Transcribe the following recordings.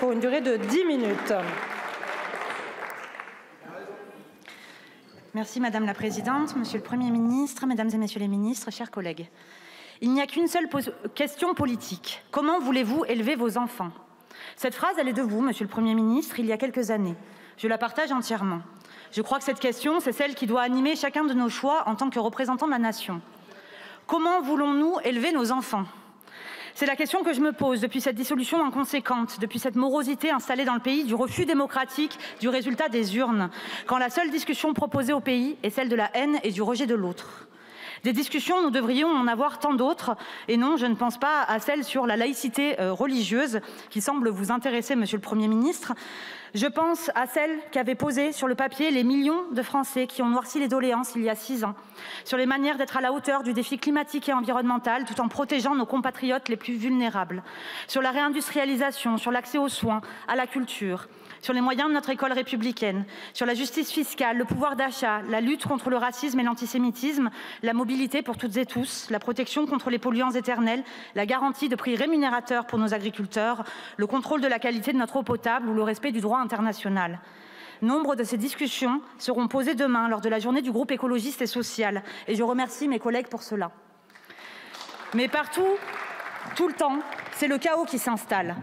pour une durée de 10 minutes. Merci Madame la Présidente, Monsieur le Premier ministre, Mesdames et Messieurs les ministres, chers collègues. Il n'y a qu'une seule question politique. Comment voulez-vous élever vos enfants? Cette phrase, elle est de vous, Monsieur le Premier ministre, il y a quelques années. Je la partage entièrement. Je crois que cette question, c'est celle qui doit animer chacun de nos choix en tant que représentants de la nation. Comment voulons-nous élever nos enfants? C'est la question que je me pose depuis cette dissolution inconséquente, depuis cette morosité installée dans le pays, du refus démocratique du résultat des urnes, quand la seule discussion proposée au pays est celle de la haine et du rejet de l'autre. Des discussions, nous devrions en avoir tant d'autres, et non, je ne pense pas à celle sur la laïcité religieuse qui semble vous intéresser, Monsieur le Premier ministre. Je pense à celle qu'avaient posée sur le papier les millions de Français qui ont noirci les doléances il y a 6 ans, sur les manières d'être à la hauteur du défi climatique et environnemental tout en protégeant nos compatriotes les plus vulnérables, sur la réindustrialisation, sur l'accès aux soins, à la culture, sur les moyens de notre école républicaine, sur la justice fiscale, le pouvoir d'achat, la lutte contre le racisme et l'antisémitisme, la mobilité pour toutes et tous, la protection contre les polluants éternels, la garantie de prix rémunérateurs pour nos agriculteurs, le contrôle de la qualité de notre eau potable ou le respect du droit international. Nombre de ces discussions seront posées demain lors de la journée du groupe écologiste et social, et je remercie mes collègues pour cela. Mais partout, tout le temps, c'est le chaos qui s'installe.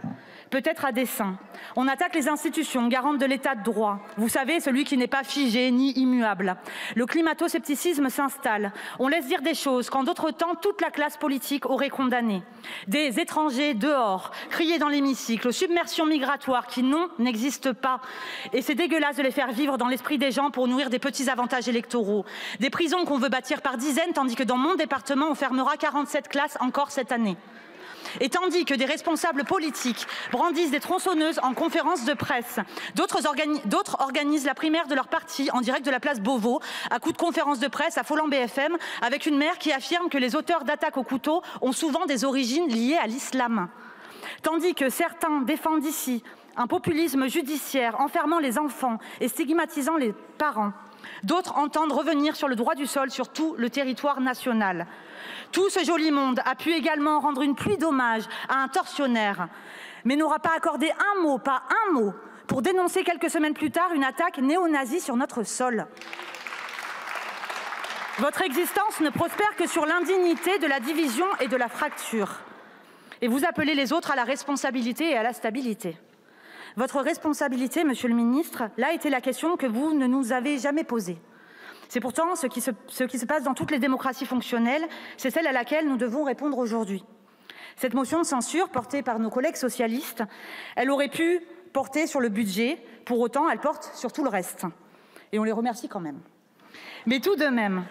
Peut-être à dessein. On attaque les institutions garantes de l'état de droit. Vous savez, celui qui n'est pas figé ni immuable. Le climato-scepticisme s'installe. On laisse dire des choses qu'en d'autres temps, toute la classe politique aurait condamnées. Des étrangers dehors, crier dans l'hémicycle, aux submersions migratoires qui non, n'existent pas. Et c'est dégueulasse de les faire vivre dans l'esprit des gens pour nourrir des petits avantages électoraux. Des prisons qu'on veut bâtir par dizaines, tandis que dans mon département, on fermera 47 classes encore cette année. Et tandis que des responsables politiques brandissent des tronçonneuses en conférence de presse, d'autres organisent la primaire de leur parti en direct de la place Beauvau, à coups de conférence de presse à Folland BFM, avec une maire qui affirme que les auteurs d'attaques au couteau ont souvent des origines liées à l'islam. Tandis que certains défendent ici un populisme judiciaire enfermant les enfants et stigmatisant les parents, d'autres entendent revenir sur le droit du sol sur tout le territoire national. Tout ce joli monde a pu également rendre une pluie d'hommages à un tortionnaire, mais n'aura pas accordé un mot, pas un mot, pour dénoncer quelques semaines plus tard une attaque néo-nazie sur notre sol. Votre existence ne prospère que sur l'indignité de la division et de la fracture. Et vous appelez les autres à la responsabilité et à la stabilité. Votre responsabilité, Monsieur le ministre, là était la question que vous ne nous avez jamais posée. C'est pourtant ce qui se passe dans toutes les démocraties fonctionnelles, c'est celle à laquelle nous devons répondre aujourd'hui. Cette motion de censure portée par nos collègues socialistes, elle aurait pu porter sur le budget, pour autant elle porte sur tout le reste. Et on les remercie quand même. Mais tout de même,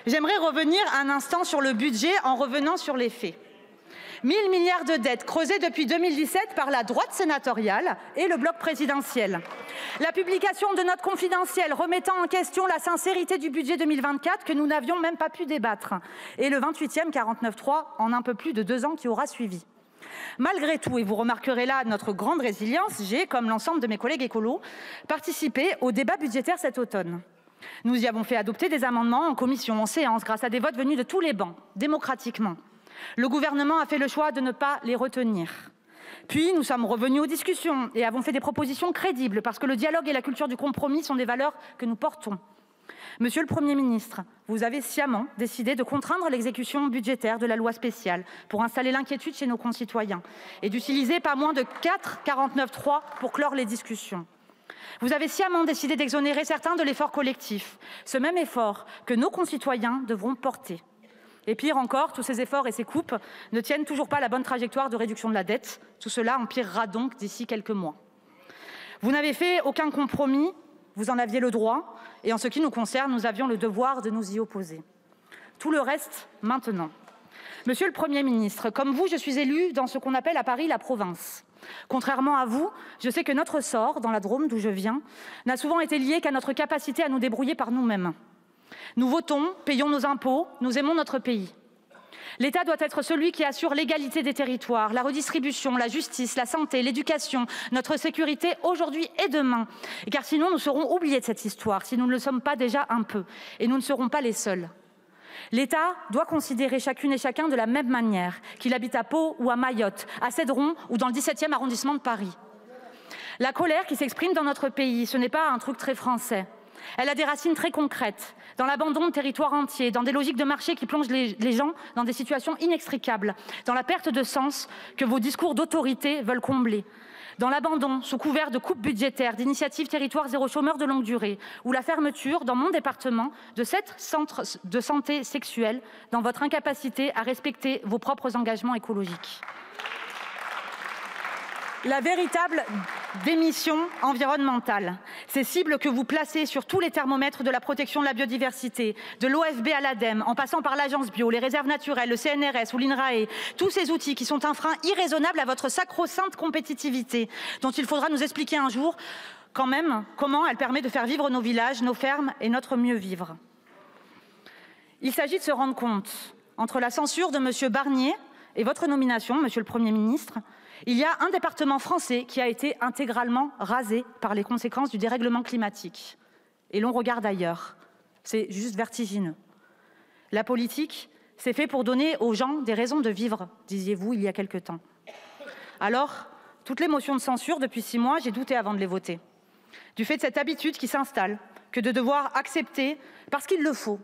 j'aimerais revenir un instant sur le budget en revenant sur les faits. 1 000 milliards de dettes creusées depuis 2017 par la droite sénatoriale et le bloc présidentiel. La publication de notes confidentielles remettant en question la sincérité du budget 2024 que nous n'avions même pas pu débattre. Et le 28e 49.3 en un peu plus de 2 ans qui aura suivi. Malgré tout, et vous remarquerez là notre grande résilience, j'ai, comme l'ensemble de mes collègues écolos, participé au débat budgétaire cet automne. Nous y avons fait adopter des amendements en commission, en séance, grâce à des votes venus de tous les bancs, démocratiquement. Le gouvernement a fait le choix de ne pas les retenir. Puis nous sommes revenus aux discussions et avons fait des propositions crédibles parce que le dialogue et la culture du compromis sont des valeurs que nous portons. Monsieur le Premier ministre, vous avez sciemment décidé de contraindre l'exécution budgétaire de la loi spéciale pour installer l'inquiétude chez nos concitoyens et d'utiliser pas moins de 4 49.3 pour clore les discussions. Vous avez sciemment décidé d'exonérer certains de l'effort collectif, ce même effort que nos concitoyens devront porter. Et pire encore, tous ces efforts et ces coupes ne tiennent toujours pas la bonne trajectoire de réduction de la dette. Tout cela empirera donc d'ici quelques mois. Vous n'avez fait aucun compromis, vous en aviez le droit, et en ce qui nous concerne, nous avions le devoir de nous y opposer. Tout le reste, maintenant. Monsieur le Premier ministre, comme vous, je suis élue dans ce qu'on appelle à Paris la province. Contrairement à vous, je sais que notre sort, dans la Drôme d'où je viens, n'a souvent été lié qu'à notre capacité à nous débrouiller par nous-mêmes. Nous votons, payons nos impôts, nous aimons notre pays. L'État doit être celui qui assure l'égalité des territoires, la redistribution, la justice, la santé, l'éducation, notre sécurité aujourd'hui et demain. Car sinon, nous serons oubliés de cette histoire, si nous ne le sommes pas déjà un peu. Et nous ne serons pas les seuls. L'État doit considérer chacune et chacun de la même manière, qu'il habite à Pau ou à Mayotte, à Cédron ou dans le 17e arrondissement de Paris. La colère qui s'exprime dans notre pays, ce n'est pas un truc très français. Elle a des racines très concrètes, dans l'abandon de territoires entiers, dans des logiques de marché qui plongent les gens dans des situations inextricables, dans la perte de sens que vos discours d'autorité veulent combler, dans l'abandon, sous couvert de coupes budgétaires, d'initiatives territoire zéro chômeur de longue durée, ou la fermeture, dans mon département, de 7 centres de santé sexuelle, dans votre incapacité à respecter vos propres engagements écologiques. La véritable démission environnementale, ces cibles que vous placez sur tous les thermomètres de la protection de la biodiversité, de l'OFB à l'ADEME, en passant par l'Agence Bio, les réserves naturelles, le CNRS ou l'INRAE, tous ces outils qui sont un frein irraisonnable à votre sacro-sainte compétitivité, dont il faudra nous expliquer un jour quand même comment elle permet de faire vivre nos villages, nos fermes et notre mieux vivre. Il s'agit de se rendre compte, entre la censure de M. Barnier et votre nomination, Monsieur le Premier ministre, il y a un département français qui a été intégralement rasé par les conséquences du dérèglement climatique. Et l'on regarde ailleurs. C'est juste vertigineux. La politique, c'est fait pour donner aux gens des raisons de vivre, disiez-vous il y a quelque temps. Alors, toutes les motions de censure, depuis 6 mois, j'ai douté avant de les voter. Du fait de cette habitude qui s'installe, que de devoir accepter, parce qu'il le faut,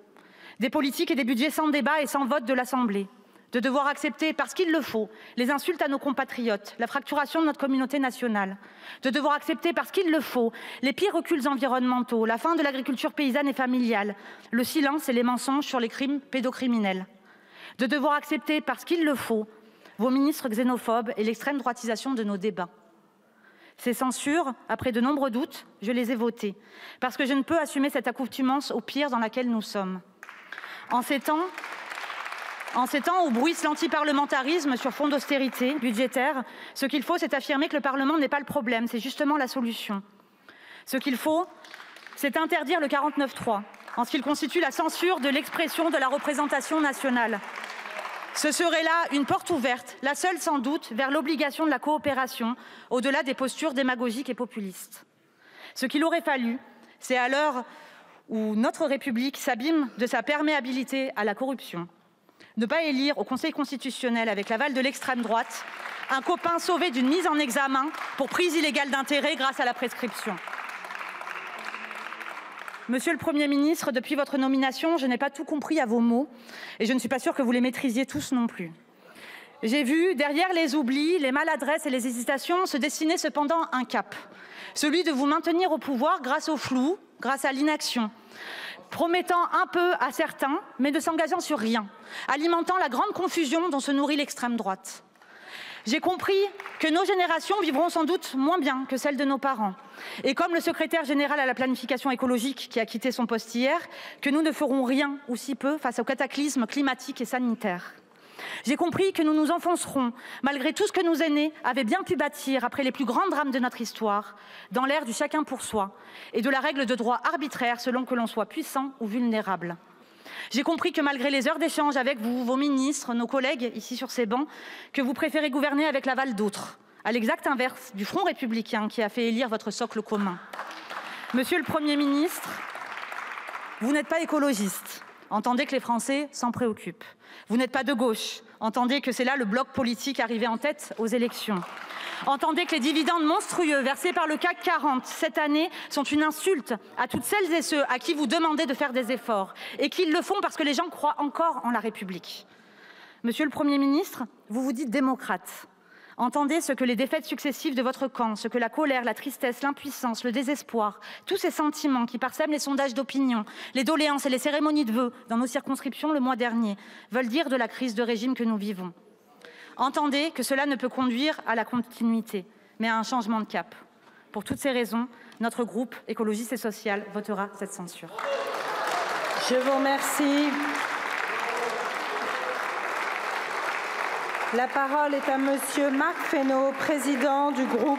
des politiques et des budgets sans débat et sans vote de l'Assemblée, de devoir accepter, parce qu'il le faut, les insultes à nos compatriotes, la fracturation de notre communauté nationale, de devoir accepter, parce qu'il le faut, les pires reculs environnementaux, la fin de l'agriculture paysanne et familiale, le silence et les mensonges sur les crimes pédocriminels, de devoir accepter, parce qu'il le faut, vos ministres xénophobes et l'extrême droitisation de nos débats. Ces censures, après de nombreux doutes, je les ai votées, parce que je ne peux assumer cette accoutumance au pire dans laquelle nous sommes. En ces temps où bruisse l'antiparlementarisme sur fond d'austérité budgétaire, ce qu'il faut, c'est affirmer que le Parlement n'est pas le problème, c'est justement la solution. Ce qu'il faut, c'est interdire le 49.3, en ce qu'il constitue la censure de l'expression de la représentation nationale. Ce serait là une porte ouverte, la seule sans doute, vers l'obligation de la coopération, au-delà des postures démagogiques et populistes. Ce qu'il aurait fallu, c'est à l'heure où notre République s'abîme de sa perméabilité à la corruption, ne pas élire au Conseil constitutionnel, avec l'aval de l'extrême droite, un copain sauvé d'une mise en examen pour prise illégale d'intérêt grâce à la prescription. Monsieur le Premier ministre, depuis votre nomination, je n'ai pas tout compris à vos mots et je ne suis pas sûre que vous les maîtrisiez tous non plus. J'ai vu, derrière les oublis, les maladresses et les hésitations, se dessiner cependant un cap, celui de vous maintenir au pouvoir grâce au flou, grâce à l'inaction, promettant un peu à certains, mais ne s'engageant sur rien, alimentant la grande confusion dont se nourrit l'extrême droite. J'ai compris que nos générations vivront sans doute moins bien que celles de nos parents. Et comme le secrétaire général à la planification écologique qui a quitté son poste hier, que nous ne ferons rien ou si peu face aux cataclysmes climatiques et sanitaires. J'ai compris que nous nous enfoncerons, malgré tout ce que nos aînés avaient bien pu bâtir après les plus grands drames de notre histoire, dans l'ère du chacun pour soi et de la règle de droit arbitraire selon que l'on soit puissant ou vulnérable. J'ai compris que malgré les heures d'échange avec vous, vos ministres, nos collègues ici sur ces bancs, que vous préférez gouverner avec l'aval d'autres, à l'exact inverse du Front républicain qui a fait élire votre socle commun. Monsieur le Premier ministre, vous n'êtes pas écologiste. Entendez que les Français s'en préoccupent. Vous n'êtes pas de gauche. Entendez que c'est là le bloc politique arrivé en tête aux élections. Entendez que les dividendes monstrueux versés par le CAC 40 cette année sont une insulte à toutes celles et ceux à qui vous demandez de faire des efforts et qu'ils le font parce que les gens croient encore en la République. Monsieur le Premier ministre, vous vous dites démocrate. Entendez ce que les défaites successives de votre camp, ce que la colère, la tristesse, l'impuissance, le désespoir, tous ces sentiments qui parsèment les sondages d'opinion, les doléances et les cérémonies de vœux dans nos circonscriptions le mois dernier, veulent dire de la crise de régime que nous vivons. Entendez que cela ne peut conduire à la continuité, mais à un changement de cap. Pour toutes ces raisons, notre groupe écologiste et social votera cette censure. Je vous remercie. La parole est à Monsieur Marc Fesneau, président du groupe